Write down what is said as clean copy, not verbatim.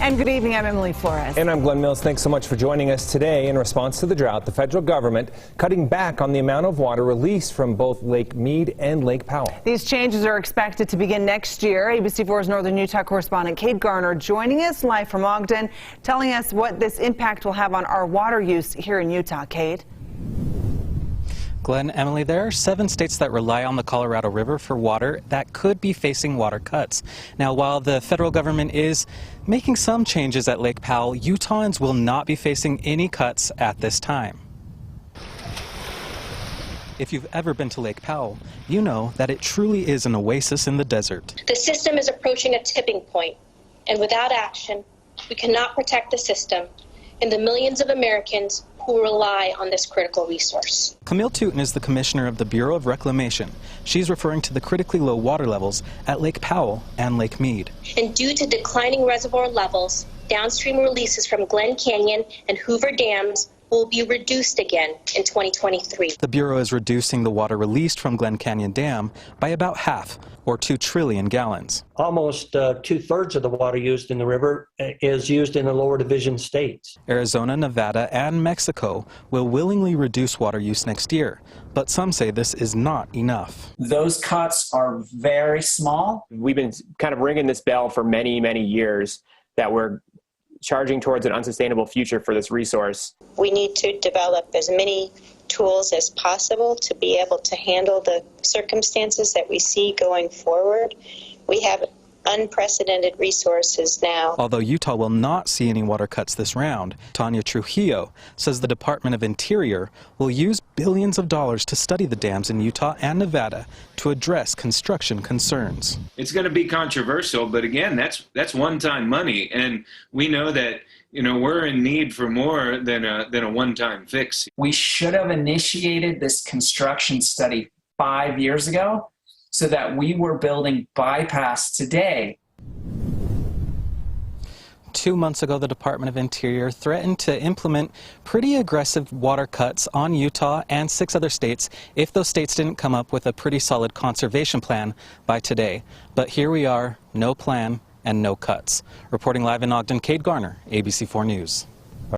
And good evening, I'm Emily Flores. And I'm Glenn Mills. Thanks so much for joining us today. In response to the drought, the federal government cutting back on the amount of water released from both Lake Mead and Lake Powell. These changes are expected to begin next year. ABC4's Northern Utah correspondent Kate Garner joining us live from Ogden, telling us what this impact will have on our water use here in Utah. Kate? Glenn, Emily, there are 7 states that rely on the Colorado River for water that could be facing water cuts. Now, while the federal government is making some changes at Lake Powell, Utahns will not be facing any cuts at this time. If you've ever been to Lake Powell, you know that it truly is an oasis in the desert. The system is approaching a tipping point, and without action, we cannot protect the system and the millions of Americans who rely on this critical resource. Camille Tootin is the commissioner of the Bureau of Reclamation. She's referring to the critically low water levels at Lake Powell and Lake Mead. And due to declining reservoir levels, downstream releases from Glen Canyon and Hoover dams will be reduced again in 2023. The Bureau is reducing the water released from Glen Canyon Dam by about half, or 2 trillion gallons. Almost 2/3 of the water used in the river is used in the lower division states. Arizona, Nevada, and Mexico will willingly reduce water use next year, but some say this is not enough. Those cuts are very small. We've been kind of ringing this bell for many, many years that we're charging towards an unsustainable future for this resource. We need to develop as many tools as possible to be able to handle the circumstances that we see going forward. We have unprecedented resources now. Although Utah will not see any water cuts this round, Tanya Trujillo says the Department of Interior will use billions of dollars to study the dams in Utah and Nevada to address construction concerns. It's going to be controversial, but again, that's one-time money, and we know that we're in need for more than a one-time fix. We should have initiated this construction study 5 years ago so that we were building bypass today. 2 months ago, the Department of Interior threatened to implement pretty aggressive water cuts on Utah and 6 other states if those states didn't come up with a pretty solid conservation plan by today. But here we are, no plan and no cuts. Reporting live in Ogden, Kate Garner, ABC4 News.